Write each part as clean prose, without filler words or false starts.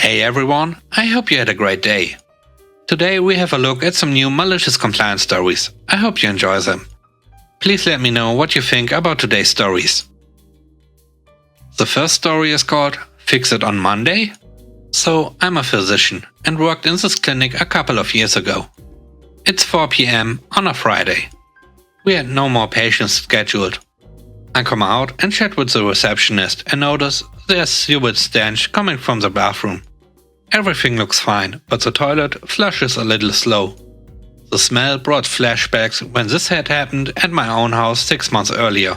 Hey everyone, I hope you had a great day. Today we have a look at some new malicious compliance stories. I hope you enjoy them. Please let me know what you think about today's stories. The first story is called Fix It on Monday. So, I'm a physician and worked in this clinic a couple of years ago. It's 4 p.m. on a Friday. We had no more patients scheduled. I come out and chat with the receptionist and notice there's sewage stench coming from the bathroom. Everything looks fine, but the toilet flushes a little slow. The smell brought flashbacks when this had happened at my own house 6 months earlier.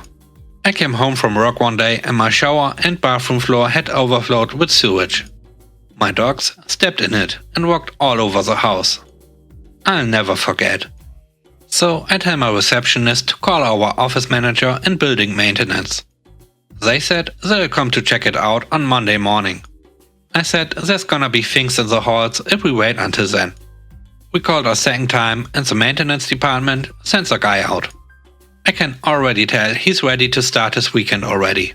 I came home from work one day and my shower and bathroom floor had overflowed with sewage. My dogs stepped in it and walked all over the house. I'll never forget. So I tell my receptionist to call our office manager in building maintenance. They said they'll come to check it out on Monday morning. I said there's gonna be things in the halls if we wait until then. We called a second time and the maintenance department sends a guy out. I can already tell he's ready to start his weekend already.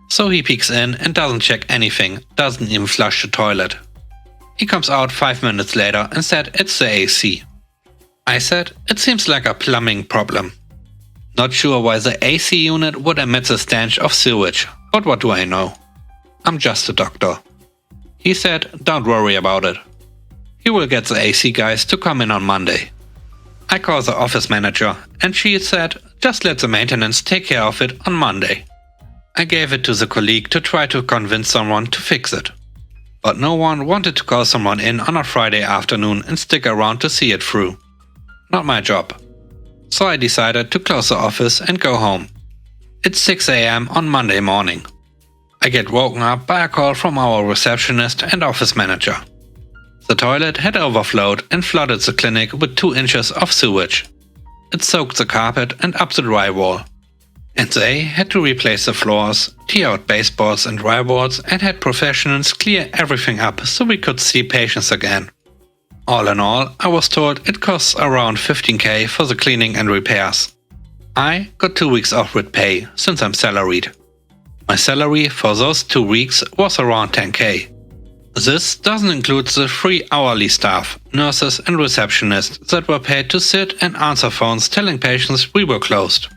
So he peeks in and doesn't check anything, doesn't even flush the toilet. He comes out 5 minutes later and said it's the AC. I said it seems like a plumbing problem. Not sure why the AC unit would emit the stench of sewage, but what do I know? I'm just a doctor. He said don't worry about it. He will get the AC guys to come in on Monday. I called the office manager and she said just let the maintenance take care of it on Monday. I gave it to the colleague to try to convince someone to fix it. But no one wanted to call someone in on a Friday afternoon and stick around to see it through. Not my job. So I decided to close the office and go home. It's 6 a.m. on Monday morning. I get woken up by a call from our receptionist and office manager. The toilet had overflowed and flooded the clinic with 2 inches of sewage. It soaked the carpet and up the drywall. And they had to replace the floors, tear out baseboards and drywalls and had professionals clear everything up so we could see patients again. All in all, I was told it costs around 15k for the cleaning and repairs. I got 2 weeks off with pay since I'm salaried. My salary for those 2 weeks was around 10k. This doesn't include the 3 hourly staff, nurses and receptionists that were paid to sit and answer phones telling patients we were closed.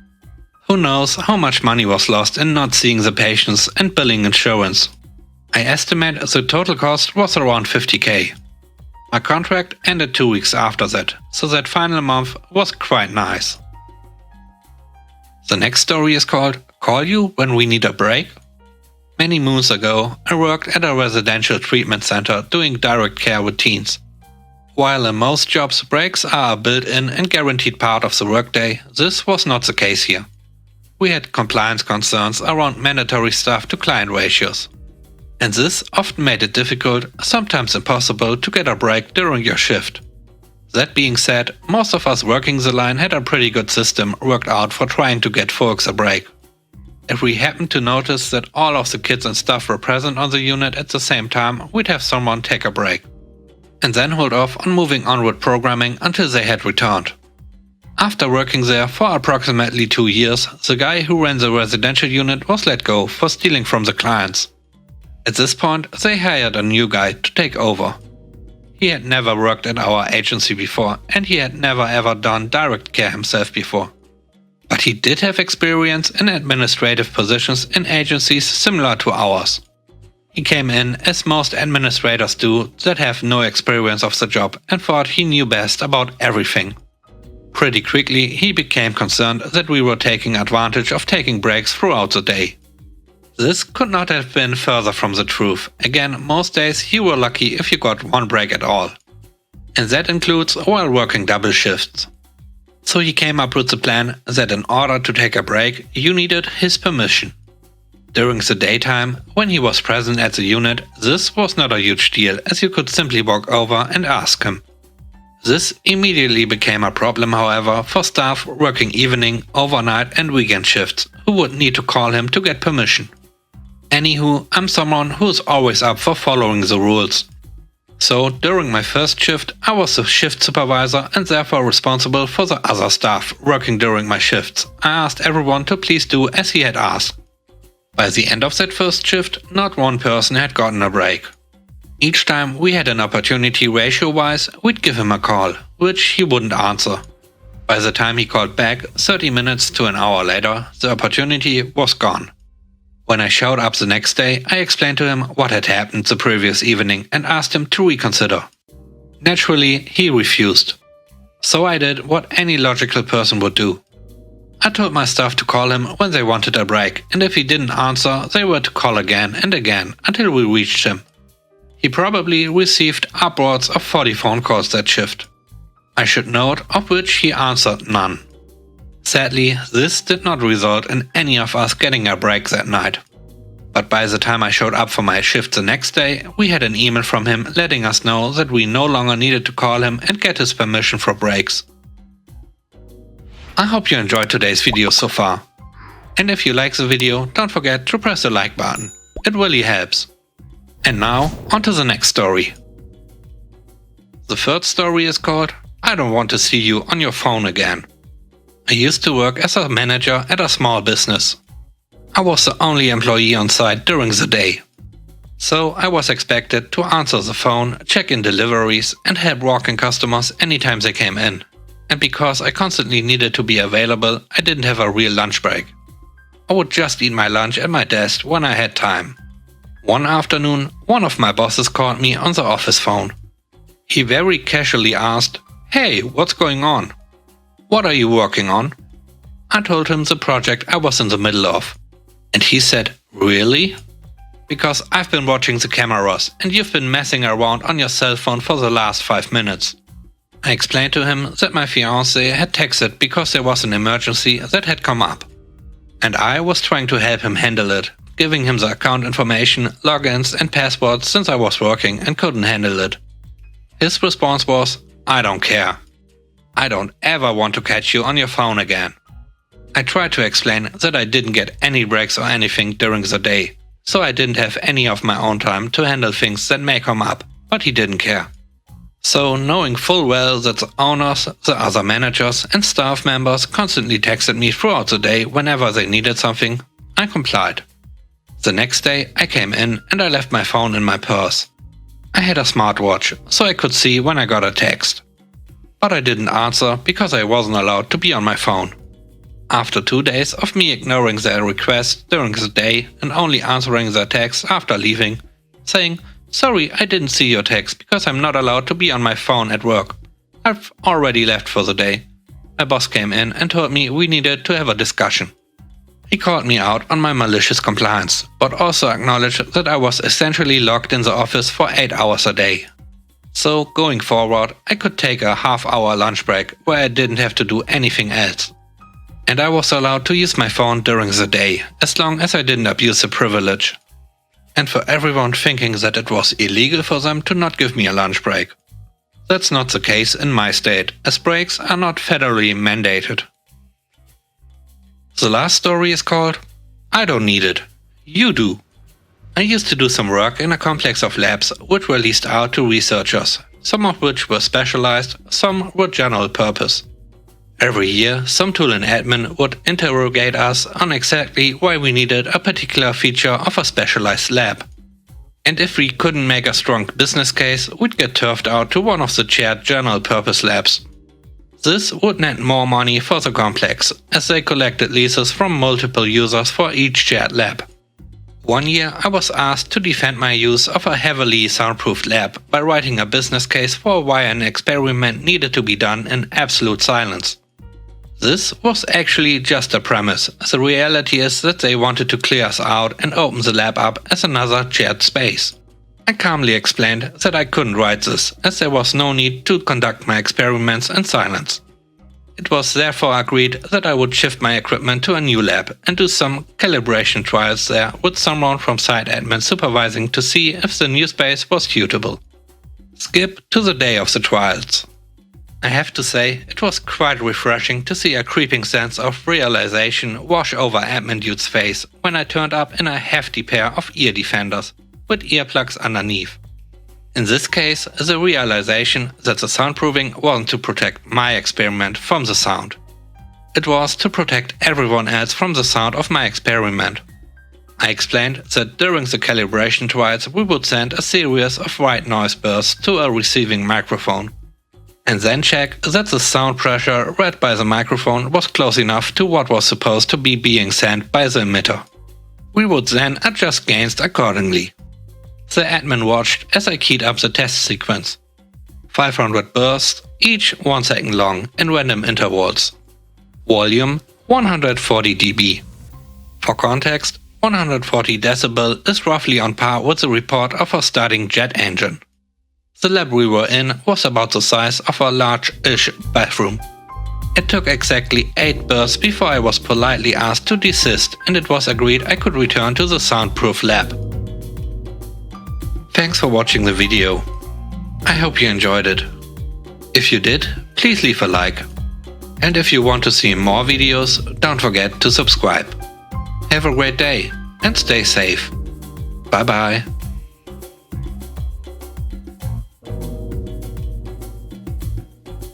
Who knows how much money was lost in not seeing the patients and billing insurance. I estimate the total cost was around 50k. My contract ended 2 weeks after that, so that final month was quite nice. The next story is called Call You When We Need a Break. Many moons ago, I worked at a residential treatment center doing direct care with teens. While in most jobs breaks are a built-in and guaranteed part of the workday, this was not the case here. We had compliance concerns around mandatory staff to client ratios. And this often made it difficult, sometimes impossible, to get a break during your shift. That being said, most of us working the line had a pretty good system worked out for trying to get folks a break. If we happened to notice that all of the kids and staff were present on the unit at the same time, we'd have someone take a break. And then hold off on moving on with programming until they had returned. After working there for approximately 2 years, the guy who ran the residential unit was let go for stealing from the clients. At this point, they hired a new guy to take over. He had never worked at our agency before and he had never ever done direct care himself before. But he did have experience in administrative positions in agencies similar to ours. He came in as most administrators do that have no experience of the job and thought he knew best about everything. Pretty quickly, he became concerned that we were taking advantage of taking breaks throughout the day. This could not have been further from the truth. Again, most days you were lucky if you got 1 break at all. And that includes while working double shifts. So he came up with the plan that in order to take a break, you needed his permission. During the daytime, when he was present at the unit, this was not a huge deal as you could simply walk over and ask him. This immediately became a problem, however, for staff working evening, overnight and weekend shifts who would need to call him to get permission. Anywho, I'm someone who is always up for following the rules. So during my first shift, I was the shift supervisor and therefore responsible for the other staff working during my shifts. I asked everyone to please do as he had asked. By the end of that first shift, not one person had gotten a break. Each time we had an opportunity ratio-wise, we'd give him a call, which he wouldn't answer. By the time he called back, 30 minutes to an hour later, the opportunity was gone. When I showed up the next day, I explained to him what had happened the previous evening and asked him to reconsider. Naturally, he refused. So I did what any logical person would do. I told my staff to call him when they wanted a break, and if he didn't answer, they were to call again and again until we reached him. He probably received upwards of 40 phone calls that shift. I should note, of which he answered none. Sadly, this did not result in any of us getting a break that night. But by the time I showed up for my shift the next day, we had an email from him letting us know that we no longer needed to call him and get his permission for breaks. I hope you enjoyed today's video so far. And if you like the video, don't forget to press the like button. It really helps. And now, on to the next story. The third story is called I Don't Want to See You on Your Phone Again. I used to work as a manager at a small business. I was the only employee on site during the day. So I was expected to answer the phone, check in deliveries, and help walk-in customers anytime they came in. And because I constantly needed to be available, I didn't have a real lunch break. I would just eat my lunch at my desk when I had time. One afternoon, one of my bosses called me on the office phone. He very casually asked, "Hey, what's going on? What are you working on?" I told him the project I was in the middle of. And he said, "Really? Because I've been watching the cameras and you've been messing around on your cell phone for the last 5 minutes. I explained to him that my fiancée had texted because there was an emergency that had come up. And I was trying to help him handle it, giving him the account information, logins and passwords since I was working and couldn't handle it. His response was, "I don't care. I don't ever want to catch you on your phone again." I tried to explain that I didn't get any breaks or anything during the day, so I didn't have any of my own time to handle things that may come up, but he didn't care. So, knowing full well that the owners, the other managers and staff members constantly texted me throughout the day whenever they needed something, I complied. The next day I came in and I left my phone in my purse. I had a smartwatch, so I could see when I got a text. But I didn't answer because I wasn't allowed to be on my phone. After 2 days of me ignoring their requests during the day and only answering their texts after leaving, saying, "Sorry, I didn't see your text because I'm not allowed to be on my phone at work. I've already left for the day," my boss came in and told me we needed to have a discussion. He called me out on my malicious compliance, but also acknowledged that I was essentially locked in the office for 8 hours a day. So going forward, I could take a half-hour lunch break where I didn't have to do anything else. And I was allowed to use my phone during the day, as long as I didn't abuse the privilege. And for everyone thinking that it was illegal for them to not give me a lunch break. That's not the case in my state, as breaks are not federally mandated. The last story is called I Don't Need It. You Do. I used to do some work in a complex of labs which were leased out to researchers, some of which were specialized, some were general purpose. Every year, some tool in admin would interrogate us on exactly why we needed a particular feature of a specialized lab. And if we couldn't make a strong business case, we'd get turfed out to one of the shared general purpose labs. This would net more money for the complex, as they collected leases from multiple users for each shared lab. One year I was asked to defend my use of a heavily soundproofed lab by writing a business case for why an experiment needed to be done in absolute silence. This was actually just a premise. The reality is that they wanted to clear us out and open the lab up as another shared space. I calmly explained that I couldn't write this, as there was no need to conduct my experiments in silence. It was therefore agreed that I would shift my equipment to a new lab and do some calibration trials there with someone from site admin supervising to see if the new space was suitable. Skip to the day of the trials. I have to say, it was quite refreshing to see a creeping sense of realization wash over admin dude's face when I turned up in a hefty pair of ear defenders, with earplugs underneath. In this case, the realization that the soundproofing wasn't to protect my experiment from the sound. It was to protect everyone else from the sound of my experiment. I explained that during the calibration trials we would send a series of white noise bursts to a receiving microphone, and then check that the sound pressure read by the microphone was close enough to what was supposed to be being sent by the emitter. We would then adjust gains accordingly. The admin watched as I keyed up the test sequence. 500 bursts, each 1 second long in random intervals. Volume 140 dB. For context, 140 decibel is roughly on par with the report of a starting jet engine. The lab we were in was about the size of a large-ish bathroom. It took exactly 8 bursts before I was politely asked to desist, and it was agreed I could return to the soundproof lab. Thanks for watching the video. I hope you enjoyed it. If you did, please leave a like. And if you want to see more videos, don't forget to subscribe. Have a great day and stay safe. Bye bye.